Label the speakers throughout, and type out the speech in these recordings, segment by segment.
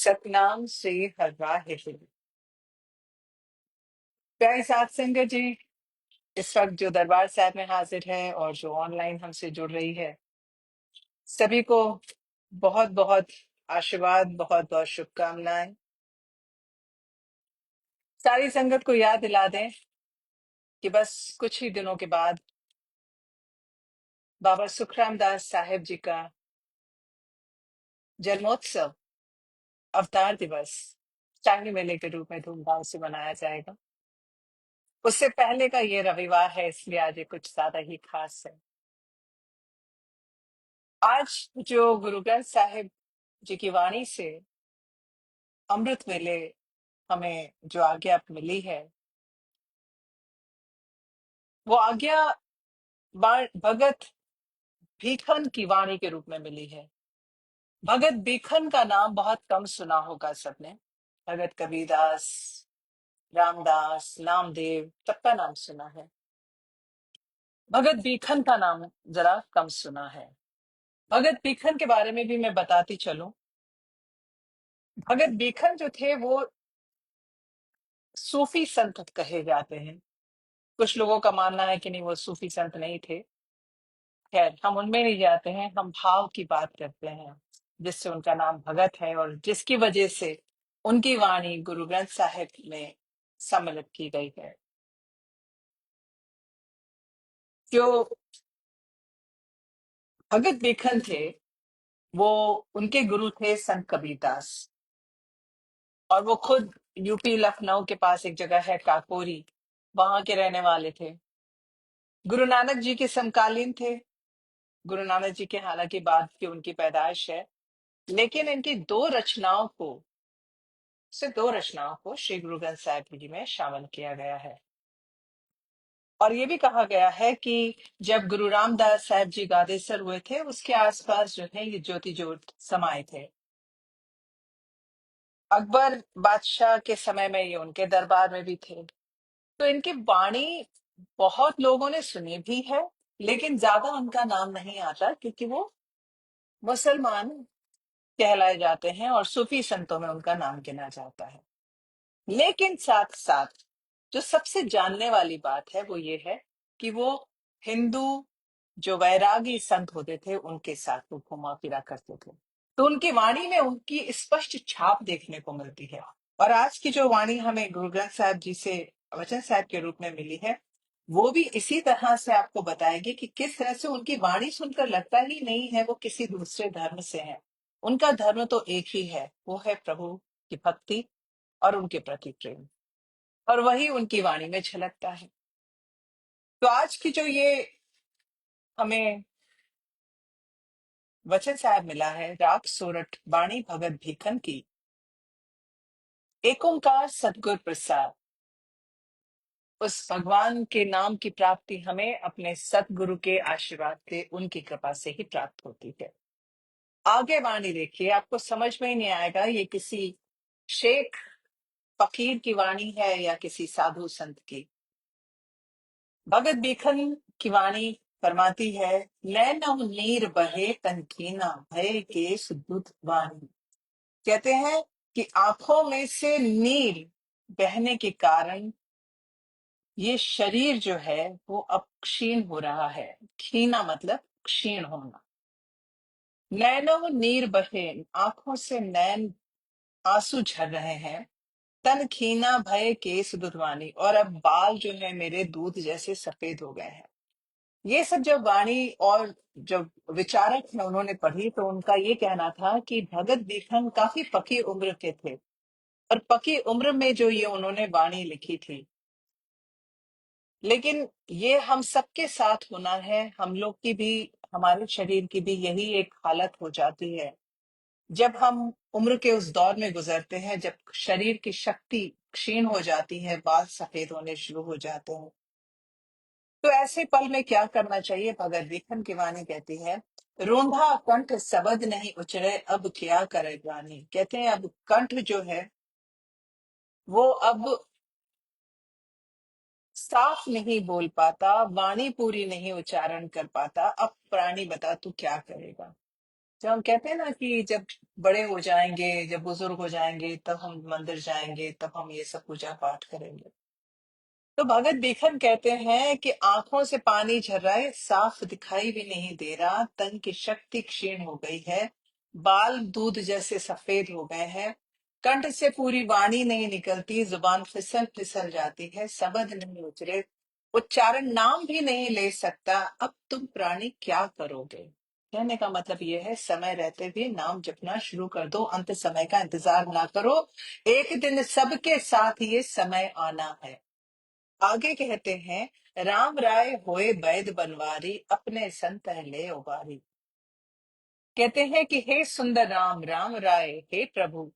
Speaker 1: सतनाम श्री हर वाहिगुरु। प्यारे साथ संगत जी, इस वक्त जो दरबार साहब में हाजिर है और जो ऑनलाइन हमसे जुड़ रही है, सभी को बहुत बहुत आशीर्वाद, बहुत बहुत शुभकामनाएं। सारी संगत को याद दिला दें कि बस कुछ ही दिनों के बाद बाबा सुखराम दास साहेब जी का जन्मोत्सव, अवतार दिवस शाही मेले के रूप में धूमधाम से मनाया जाएगा। उससे पहले का ये रविवार है, इसलिए आज ये कुछ ज्यादा ही खास है। आज जो गुरु ग्रंथ साहिब जी की वाणी से अमृत वेले हमें जो आज्ञा मिली है, वो आज्ञा भगत भीखन की वाणी के रूप में मिली है। भगत भीखन का नाम बहुत कम सुना होगा सबने। भगत कबीरदास, रामदास, नामदेव सबका नाम सुना है। भगत भीखन का नाम जरा कम सुना है। भगत भीखन के बारे में भी मैं बताती चलूं। भगत भीखन जो थे वो सूफी संत कहे जाते हैं। कुछ लोगों का मानना है कि नहीं, वो सूफी संत नहीं थे। खैर, हम उनमें नहीं जाते हैं, हम भाव की बात करते हैं जिससे उनका नाम भगत है और जिसकी वजह से उनकी वाणी गुरु ग्रंथ साहिब में सम्मिलित की गई है। जो भगत बेखन थे, वो उनके गुरु थे संत कबीरदास, और वो खुद यूपी लखनऊ के पास एक जगह है काकोरी, वहां के रहने वाले थे। गुरु नानक जी के समकालीन थे। गुरु नानक जी के हालांकि बाद की उनकी पैदाइश है, लेकिन इनकी दो रचनाओं को श्री गुरु ग्रंथ साहिब जी में शामिल किया गया है। और ये भी कहा गया है कि जब गुरु रामदास साहब जी गादेसर हुए थे, उसके आसपास जो है ये ज्योति ज्योत समाये थे। अकबर बादशाह के समय में ये उनके दरबार में भी थे। तो इनकी वाणी बहुत लोगों ने सुनी भी है, लेकिन ज्यादा उनका नाम नहीं आता क्योंकि वो मुसलमान कहलाए जाते हैं और सूफी संतों में उनका नाम गिना जाता है। लेकिन साथ साथ जो सबसे जानने वाली बात है वो ये है कि वो हिंदू जो वैरागी संत होते थे उनके साथ वो घुमा फिरा करते थे। तो उनकी वाणी में उनकी स्पष्ट छाप देखने को मिलती है। और आज की जो वाणी हमें गुरु ग्रंथ साहिब जी से वचन साहिब के रूप में मिली है, वो भी इसी तरह से आपको बताएगी कि किस तरह से उनकी वाणी सुनकर लगता ही नहीं है वो किसी दूसरे धर्म से है। उनका धर्म तो एक ही है, वो है प्रभु की भक्ति और उनके प्रति प्रेम, और वही उनकी वाणी में झलकता है। तो आज की जो ये हमें वचन साहब मिला है, राग सोरठ बाणी भगत भीखन की, एक ओंकार सतगुर प्रसाद, उस भगवान के नाम की प्राप्ति हमें अपने सतगुरु के आशीर्वाद से, उनकी कृपा से ही प्राप्त होती है। आगे वाणी देखिए, आपको समझ में ही नहीं आएगा ये किसी शेख फकीर की वाणी है या किसी साधु संत की। भगत भीखन की वाणी फरमाती है, नैनव नीर बहे तनकीना भय के सुदूत वाणी। कहते हैं कि आंखों में से नीर बहने के कारण ये शरीर जो है वो अब क्षीण हो रहा है। क्षीणा मतलब क्षीण होना। नैनव नीर बहे, आंखों से नैन आंसू झर रहे हैं। तन खीना भय केस दुधवानी, और अब बाल जो है मेरे दूध जैसे सफेद हो गए हैं। ये सब जब वाणी और जब विचारक है उन्होंने पढ़ी, तो उनका ये कहना था कि भगत बिखन काफी पकी उम्र के थे, और पकी उम्र में जो ये उन्होंने वाणी लिखी थी। लेकिन ये हम सबके साथ होना है, हम लोग की भी, हमारे शरीर की भी यही एक हालत हो जाती है जब हम उम्र के उस दौर में गुजरते हैं, जब शरीर की शक्ति क्षीण हो जाती है, बाल सफेद होने शुरू हो जाते हैं। तो ऐसे पल में क्या करना चाहिए? भगत बिखन की वाणी कहती है, रूंधा कंठ शब्द नहीं उचरे, अब क्या करे वाणी। कहते हैं अब कंठ जो है वो अब साफ नहीं बोल पाता, वाणी पूरी नहीं उच्चारण कर पाता, अब प्राणी बता तू क्या करेगा। जब हम कहते हैं ना कि जब बड़े हो जाएंगे, जब बुजुर्ग हो जाएंगे, तब हम मंदिर जाएंगे, तब हम ये सब पूजा पाठ करेंगे। तो भगत बिखन कहते हैं कि आंखों से पानी झर रहा है, साफ दिखाई भी नहीं दे रहा, तन की शक्ति क्षीण हो गई है, बाल दूध जैसे सफेद हो गए हैं, कंठ से पूरी वाणी नहीं निकलती, जुबान फिसल फिसल जाती है, शब्द नहीं उचरे, उच्चारण नाम भी नहीं ले सकता, अब तुम प्राणी क्या करोगे। कहने का मतलब ये है, समय रहते भी नाम जपना शुरू कर दो, अंत समय का इंतजार ना करो, एक दिन सबके साथ ये समय आना है। आगे कहते हैं, राम राय होए वैद बनवारी, अपने संत ले उबारी। कहते हैं कि हे सुंदर राम, राम राय, हे प्रभु,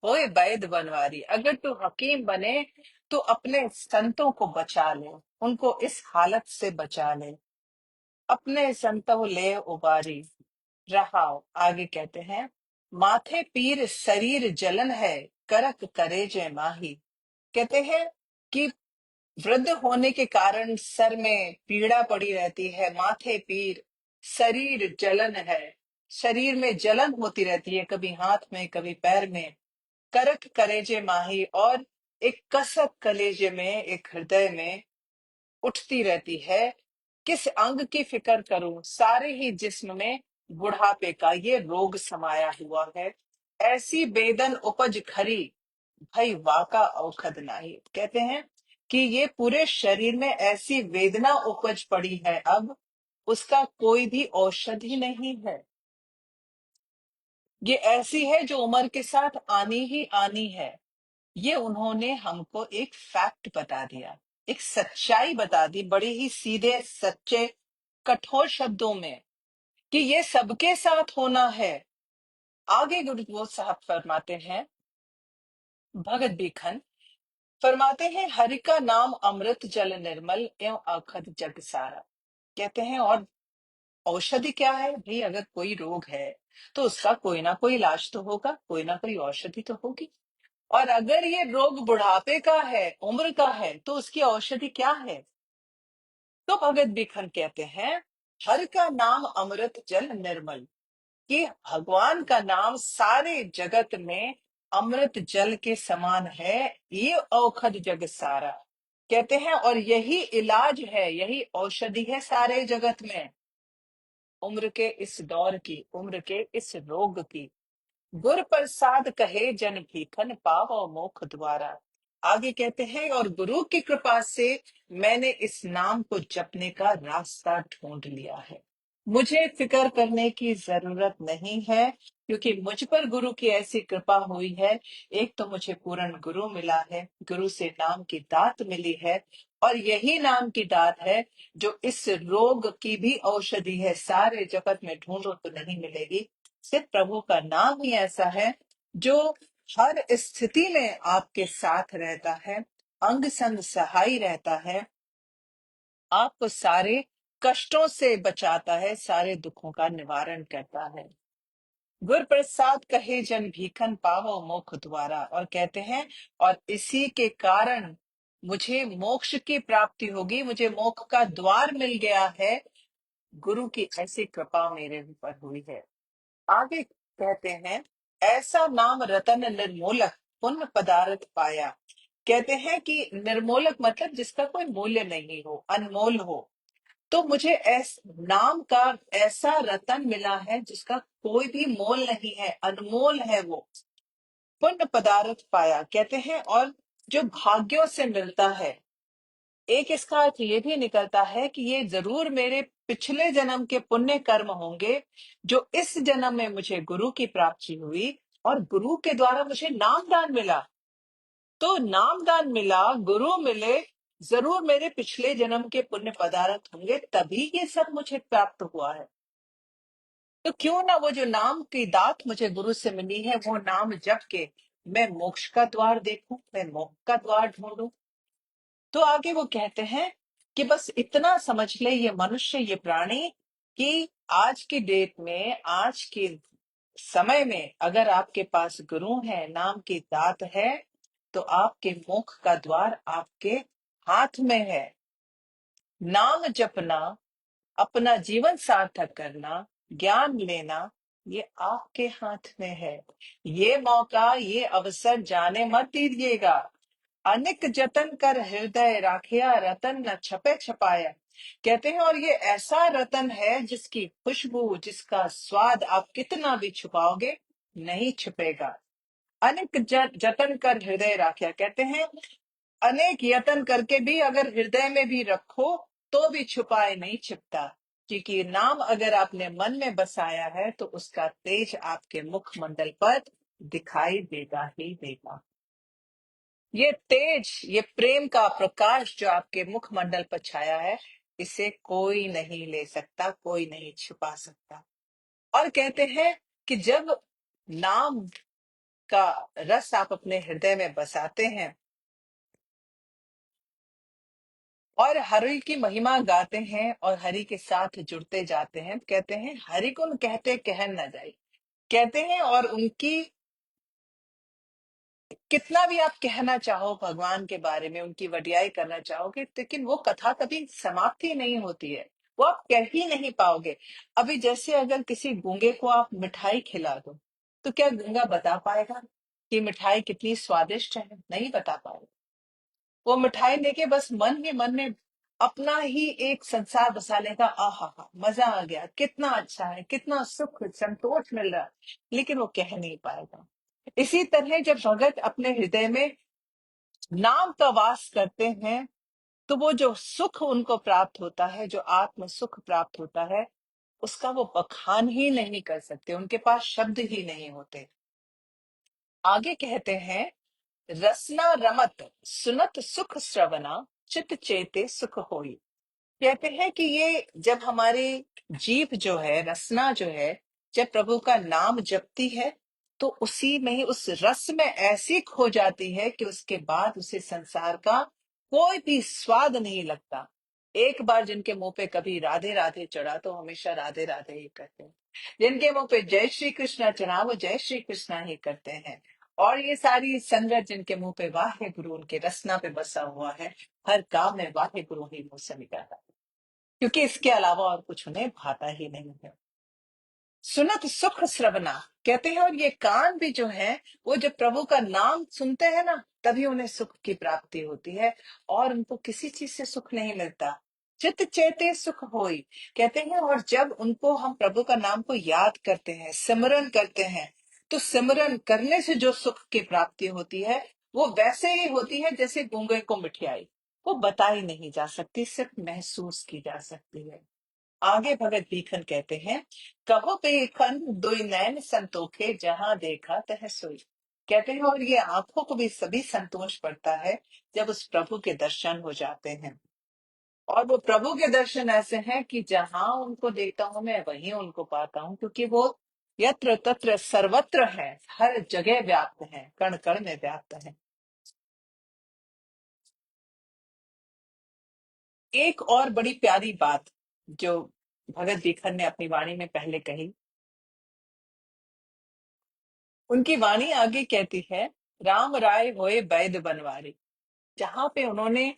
Speaker 1: होए वैद बनवारी, अगर तू हकीम बने तो अपने संतों को बचा ले, उनको इस हालत से बचा ले, अपने संतों ले उबारी। रहाओ। आगे कहते हैं, माथे पीर शरीर जलन है, करक करे जय माही। कहते हैं कि वृद्ध होने के कारण सर में पीड़ा पड़ी रहती है, माथे पीर, शरीर जलन है, शरीर में जलन होती रहती है, कभी हाथ में कभी पैर में, करक कलेजे माही, और एक कसक कलेजे में, एक हृदय में उठती रहती है। किस अंग की फिक्र करूं, सारे ही जिस्म में बुढ़ापे का ये रोग समाया हुआ है, ऐसी बेदन उपज खरी, भाई वाका औखद नाही। कहते हैं कि ये पूरे शरीर में ऐसी वेदना उपज पड़ी है, अब उसका कोई भी औषधि नहीं है। ये ऐसी है जो उम्र के साथ आनी ही आनी है। ये उन्होंने हमको एक फैक्ट बता दिया, एक सच्चाई बता दी, बड़े ही सीधे सच्चे कठोर शब्दों में, कि ये सबके साथ होना है। आगे गुरु वो साहब फरमाते हैं, भगत बिखन फरमाते हैं, हरि का नाम अमृत जल निर्मल, एवं अखद जग सारा। कहते हैं और औषधि क्या है भाई, अगर कोई रोग है तो उसका कोई ना कोई इलाज तो होगा, कोई ना कोई औषधि तो होगी। और अगर ये रोग बुढ़ापे का है, उम्र का है, तो उसकी औषधि क्या है। तो भगत बिखन कहते हैं, हर का नाम अमृत जल निर्मल, कि भगवान का नाम सारे जगत में अमृत जल के समान है, ये औखद जग सारा। कहते हैं और यही इलाज है, यही औषधि है सारे जगत में, उम्र के इस दौर की, उम्र के इस रोग की। गुर प्रसाद कहे जन भीखन, पावो मोख द्वारा। आगे कहते हैं, और गुरु की कृपा से मैंने इस नाम को जपने का रास्ता ढूंढ लिया है, मुझे फिक्र करने की जरूरत नहीं है, क्योंकि मुझ पर गुरु की ऐसी कृपा हुई है। एक तो मुझे पूर्ण गुरु मिला है, गुरु से नाम की दात मिली है, और यही नाम की दात है जो इस रोग की भी औषधि है, सारे जगत में ढूंढो तो नहीं मिलेगी। सिर्फ प्रभु का नाम ही ऐसा है जो हर स्थिति में आपके साथ रहता है, अंग संग सहाय रहता है, आपको सारे कष्टों से बचाता है, सारे दुखों का निवारण करता है। गुर प्रसाद कहे जन भीखन, पावो मोक्ष द्वारा। और कहते हैं और इसी के कारण मुझे मोक्ष की प्राप्ति होगी, मुझे मोक्ष का द्वार मिल गया है, गुरु की ऐसी कृपा मेरे ऊपर हुई है। आगे कहते हैं, ऐसा नाम रतन निर्मूलक, पुण्य पदार्थ पाया। कहते हैं कि निर्मूलक मतलब जिसका कोई मूल्य नहीं हो, अनमोल हो। तो मुझे नाम का ऐसा रतन मिला है जिसका कोई भी मोल नहीं है, अनमोल है वो, पुण्य पदार्थ पाया। कहते हैं और जो भाग्यों से मिलता है, एक इसका अर्थ ये भी निकलता है कि ये जरूर मेरे पिछले जन्म के पुण्य कर्म होंगे, जो इस जन्म में मुझे गुरु की प्राप्ति हुई, और गुरु के द्वारा मुझे नामदान मिला। तो नामदान मिला, गुरु मिले, जरूर मेरे पिछले जन्म के पुण्य पदार्थ होंगे, तभी ये सब मुझे प्राप्त हुआ है। तो क्यों ना वो जो नाम की दात मुझे गुरु से मिली है, वो नाम जप के मैं मोक्ष का द्वार देखूं, मैं मोक्ष का द्वार ढूंढूं। तो आगे वो कहते हैं कि बस इतना समझ ले ये मनुष्य, ये प्राणी, कि आज की डेट में, आज के समय में अगर आपके पास गुरु है, नाम की दात है, तो आपके मोक्ष का द्वार आपके हाथ में है। नाम जपना, अपना जीवन सार्थक करना, ज्ञान लेना, ये आपके हाथ में है। ये मौका, ये अवसर जाने मत दीजिएगा। अनेक जतन कर हृदय राखिया, रतन न छपे छपाया। कहते हैं और ये ऐसा रतन है जिसकी खुशबू, जिसका स्वाद आप कितना भी छुपाओगे नहीं छुपेगा। अनेक जतन कर हृदय राखिया, कहते हैं अनेक यत्न करके भी अगर हृदय में भी रखो तो भी छुपाए नहीं छिपता। क्योंकि नाम अगर आपने मन में बसाया है तो उसका तेज आपके मुखमंडल पर दिखाई देगा ही देगा। ये तेज, ये प्रेम का प्रकाश जो आपके मुखमंडल पर छाया है, इसे कोई नहीं ले सकता, कोई नहीं छुपा सकता। और कहते हैं कि जब नाम का रस आप अपने हृदय में बसाते हैं और हरि की महिमा गाते हैं और हरि के साथ जुड़ते जाते हैं, कहते हैं हरि गुण कहते कहन न जाए। कहते हैं और उनकी कितना भी आप कहना चाहो भगवान के बारे में, उनकी वडियाई करना चाहोगे, लेकिन वो कथा कभी समाप्ति नहीं होती है। वो आप कह ही नहीं पाओगे। अभी जैसे अगर किसी गूंगे को आप मिठाई खिला दो, तो क्या गूंगा बता पाएगा कि मिठाई कितनी स्वादिष्ट है? नहीं बता पाएगा। वो मिठाई लेके बस मन ही मन में अपना ही एक संसार बसा लेगा। आहा हा, मजा आ गया, कितना अच्छा है, कितना सुख संतोष मिल रहा है, लेकिन वो कह नहीं पाएगा। इसी तरह जब भगत अपने हृदय में नाम का वास करते हैं, तो वो जो सुख उनको प्राप्त होता है, जो आत्म सुख प्राप्त होता है, उसका वो बखान ही नहीं कर सकते, उनके पास शब्द ही नहीं होते। आगे कहते हैं रसना रमत सुनत सुख श्रवणा, चित चेते सुख होई। कहते हैं कि ये जब हमारी जीभ जो है, रसना जो है, जब प्रभु का नाम जपती है, तो उसी में ही उस रस में ऐसी खो जाती है कि उसके बाद उसे संसार का कोई भी स्वाद नहीं लगता। एक बार जिनके मुंह पे कभी राधे राधे चढ़ा तो हमेशा राधे राधे ही करते हैं। जिनके मुंह पे जय श्री कृष्णा चढ़ा वो जय श्री कृष्णा ही करते हैं। और ये सारी संगत जिनके मुंह पे वाहे गुरु, उनके रसना पे बसा हुआ है, हर काम में वाहे गुरु ही मुंह से निकलता है, क्योंकि इसके अलावा और कुछ उन्हें भाता ही नहीं है। सुनत सुख श्रवणा, कहते हैं और ये कान भी जो है, वो जब प्रभु का नाम सुनते हैं ना, तभी उन्हें सुख की प्राप्ति होती है, और उनको किसी चीज से सुख नहीं मिलता। चित चेते सुख होई, कहते हैं और जब उनको हम प्रभु का नाम को याद करते हैं, सिमरन करते हैं, तो सिमरन करने से जो सुख की प्राप्ति होती है, वो वैसे ही होती है जैसे गूंगे को मिठाई। वो बताई नहीं जा सकती, सिर्फ महसूस की जा सकती है। आगे भगत भीखन कहते हैं कहो पेखन दुई नैन संतोखे, जहां देखा तह सोई। कहते हैं और ये आंखों को भी सभी संतोष पड़ता है जब उस प्रभु के दर्शन हो जाते हैं। और वो प्रभु के दर्शन ऐसे हैं कि जहां उनको देखता हूं मैं वहीं उनको पाता हूं, क्योंकि वो यत्र तत्र सर्वत्र है, हर जगह व्याप्त है, कण कण में व्याप्त है। एक और बड़ी प्यारी बात जो भगत भीखन ने अपनी वाणी में पहले कही, उनकी वाणी आगे कहती है राम राय होए बैद बनवारी। जहां पे उन्होंने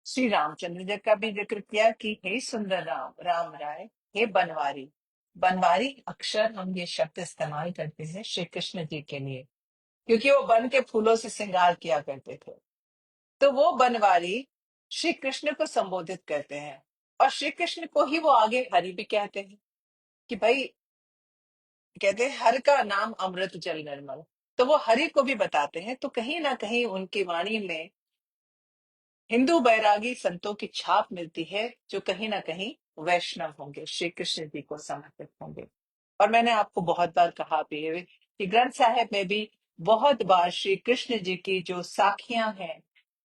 Speaker 1: श्री रामचंद्र जी का भी जिक्र किया कि हे सुंदर राम, राम राय, हे बनवारी। बनवारी अक्षर हम ये शब्द इस्तेमाल करते हैं श्री कृष्ण जी के लिए, क्योंकि वो बन के फूलों से श्रृंगार किया करते थे। तो वो बनवारी श्री कृष्ण को संबोधित करते हैं, और श्री कृष्ण को ही वो आगे हरि भी कहते हैं कि भाई, कहते हैं हर का नाम अमृत जल निर्मल। तो वो हरि को भी बताते हैं, तो कहीं ना कहीं उनकी वाणी में हिंदू बैरागी संतों की छाप मिलती है, जो कहीं ना कहीं वैष्णव होंगे, श्री कृष्ण जी को समर्पित होंगे। और मैंने आपको बहुत बार कहा भी है कि ग्रंथ साहिब में भी बहुत बार श्री कृष्ण जी की जो साखियां हैं,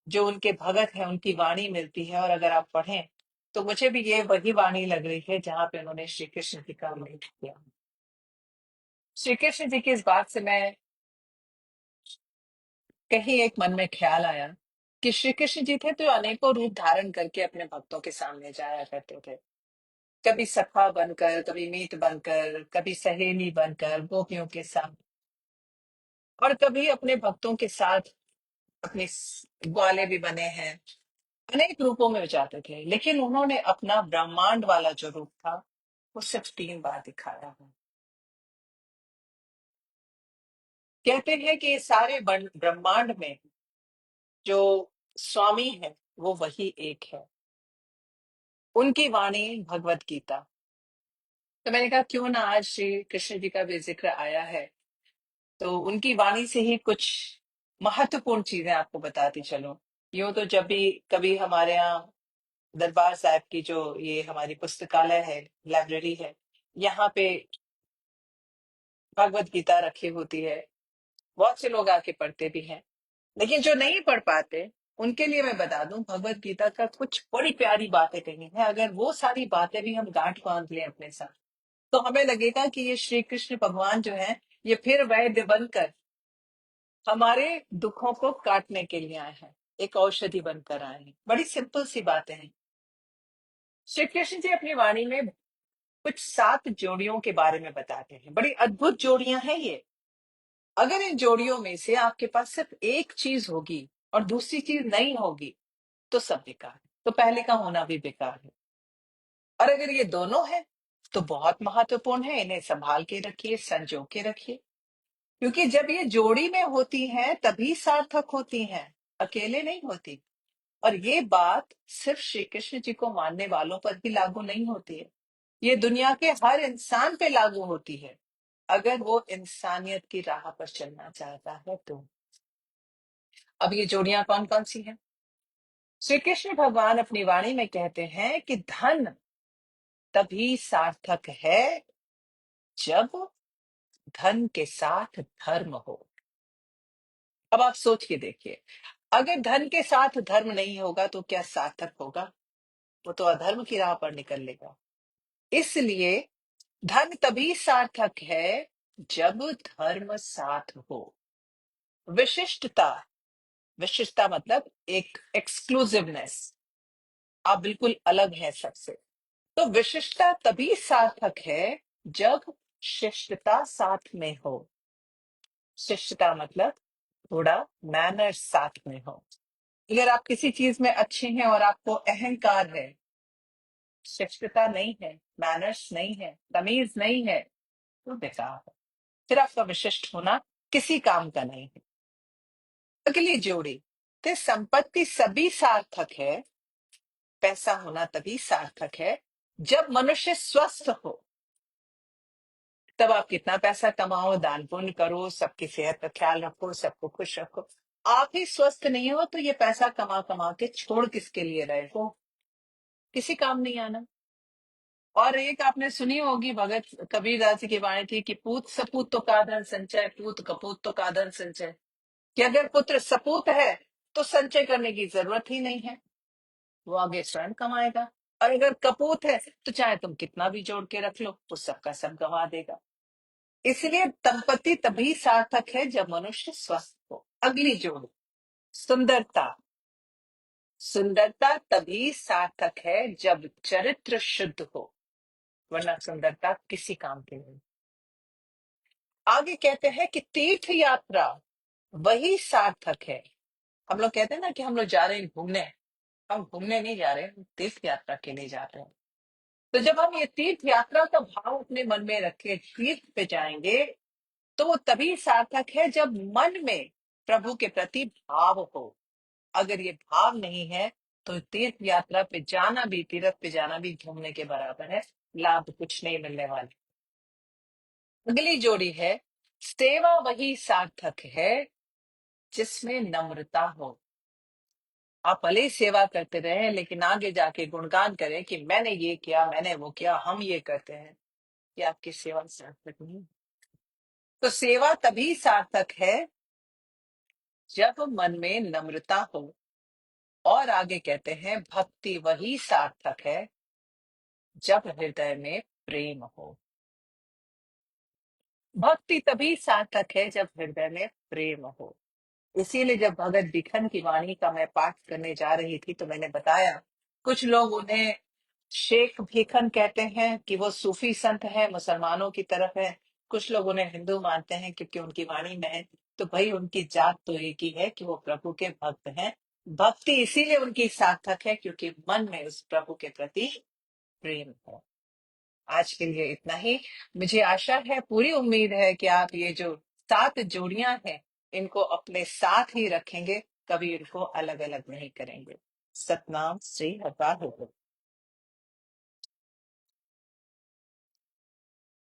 Speaker 1: जो उनके भगत हैं, उनकी वाणी मिलती है। और अगर आप पढ़ें तो मुझे भी ये वही वाणी लग रही है जहां पे उन्होंने श्री कृष्ण जी का उल्लेख किया। श्री कृष्ण जी की इस बात से मैं कहीं एक मन में ख्याल आया कि श्री कृष्ण जी थे तो अनेकों रूप धारण करके अपने भक्तों के सामने जाया करते थे। कभी सखा बनकर, कभी मीत बनकर, कभी सहेली बनकर गोपियों के साथ, और कभी अपने भक्तों के साथ अपने ग्वाले भी बने हैं। अनेक रूपों में जाते थे, लेकिन उन्होंने अपना ब्रह्मांड वाला जो रूप था वो सिर्फ 3 बार दिखाया है। कहते हैं कि सारे ब्रह्मांड में जो स्वामी है वो वही एक है, उनकी वाणी भगवत गीता। तो मैंने कहा क्यों ना आज श्री कृष्ण जी का भी जिक्र आया है, तो उनकी वाणी से ही कुछ महत्वपूर्ण चीजें आपको बताती चलूं। यूं तो जब भी कभी हमारे यहाँ दरबार साहब की जो ये हमारी पुस्तकालय है, लाइब्रेरी है, यहाँ पे भगवत गीता रखी होती है, बहुत से लोग आके पढ़ते भी हैं। लेकिन जो नहीं पढ़ पाते उनके लिए मैं बता दूं, भगवत गीता का कुछ बड़ी प्यारी बातें कही हैं। अगर वो सारी बातें भी हम गांठ बांध लें अपने साथ, तो हमें लगेगा कि ये श्री कृष्ण भगवान जो है ये फिर वैद्य बनकर हमारे दुखों को काटने के लिए आए हैं, एक औषधि बनकर आए हैं। बड़ी सिंपल सी बातें हैं। श्री कृष्ण जी अपनी वाणी में कुछ 7 जोड़ियों के बारे में बताते हैं। बड़ी अद्भुत जोड़ियां हैं ये। अगर इन जोड़ियों में से आपके पास सिर्फ एक चीज होगी और दूसरी चीज नहीं होगी तो सब बेकार है, तो पहले का होना भी बेकार है। और अगर ये दोनों है तो बहुत महत्वपूर्ण है, इन्हें संभाल के रखिए, संजो के रखिए, क्योंकि जब ये जोड़ी में होती हैं तभी सार्थक होती हैं, अकेले नहीं होती। और ये बात सिर्फ श्री कृष्ण जी को मानने वालों पर ही लागू नहीं होती है, ये दुनिया के हर इंसान पे लागू होती है, अगर वो इंसानियत की राह पर चलना चाहता है तो। अब ये जोड़ियां कौन कौन सी हैं? श्री कृष्ण भगवान अपनी वाणी में कहते हैं कि धन तभी सार्थक है जब धन के साथ धर्म हो। अब आप सोच के देखिए, अगर धन के साथ धर्म नहीं होगा तो क्या सार्थक होगा? वो तो अधर्म की राह पर निकल लेगा। इसलिए धन तभी सार्थक है जब धर्म साथ हो। विशिष्टता, विशिष्टता मतलब एक एक्सक्लूसिवनेस, आप बिल्कुल अलग हैं सबसे। तो विशिष्टता तभी सार्थक है जब शिष्टता साथ में हो। शिष्टता मतलब थोड़ा मैनर साथ में हो। अगर आप किसी चीज में अच्छे हैं और आपको अहंकार है, शिष्टता नहीं है, मैनर्स नहीं है, तमीज नहीं है, तो बेकार है, फिर आपका विशिष्ट होना किसी काम का नहीं है। अगली जोड़ी, तो संपत्ति सभी सार्थक है, पैसा होना तभी सार्थक है जब मनुष्य स्वस्थ हो। तब आप कितना पैसा कमाओ, दान पुण्य करो, सबकी सेहत का ख्याल रखो, सबको खुश रखो, आप ही स्वस्थ नहीं हो तो ये पैसा कमा कमा के छोड़ किसके लिए रहे हो? किसी काम नहीं आना। और एक आपने सुनी होगी भगत कबीरदास जी की वाणी थी कि पूत सपूत तो का धन संचय, पूत कपूत तो का धन संचय, कि अगर पुत्र सपूत है तो संचय करने की जरूरत ही नहीं है, वो आगे स्वयं कमाएगा। और अगर कपूत है तो चाहे तुम कितना भी जोड़ के रख लो, वो सबका सब गंवा देगा। इसलिए दंपति तभी सार्थक है जब मनुष्य स्वस्थ हो। अगली जोड़, सुंदरता। सुंदरता तभी सार्थक है जब चरित्र शुद्ध हो, वरना सुंदरता किसी काम की नहीं। आगे कहते हैं कि तीर्थ यात्रा वही सार्थक है। हम लोग कहते हैं ना कि हम लोग जा रहे हैं घूमने, हम घूमने नहीं जा रहे, हम तीर्थ यात्रा के लिए जा रहे हैं। तो जब हम ये तीर्थ यात्रा का भाव अपने मन में रखे तीर्थ पे जाएंगे, तो वो तभी सार्थक है जब मन में प्रभु के प्रति भाव हो। अगर ये भाव नहीं है तो तीर्थ यात्रा पे जाना भी, तीर्थ पे जाना भी घूमने के बराबर है, लाभ कुछ नहीं मिलने वाले। अगली जोड़ी है, सेवा वही सार्थक है जिसमें नम्रता हो। आप भले ही सेवा करते रहे लेकिन आगे जाके गुणगान करें कि मैंने ये किया, मैंने वो किया, हम ये करते हैं, ये आपकी सेवा सार्थक नहीं। तो सेवा तभी सार्थक है जब मन में नम्रता हो। और आगे कहते हैं भक्ति वही सार्थक है जब हृदय में प्रेम हो। भक्ति तभी सार्थक है जब हृदय में प्रेम हो। इसीलिए जब भगत बिखन की वाणी का मैं पाठ करने जा रही थी तो मैंने बताया, कुछ लोग उन्हें शेख भिखन कहते हैं कि वो सूफी संत है, मुसलमानों की तरफ है। कुछ लोग उन्हें हिंदू मानते हैं क्योंकि उनकी वाणी में है। तो भाई उनकी जात तो एक ही है कि वो प्रभु के भक्त हैं। भक्ति इसीलिए उनकी सार्थक है क्योंकि मन में उस प्रभु के प्रति प्रेम है। आज के लिए इतना ही। मुझे आशा है, पूरी उम्मीद है कि आप ये जो 7 जोड़ियां हैं, इनको अपने साथ ही रखेंगे, कभी इनको अलग अलग नहीं करेंगे। सतनाम श्री अकाल।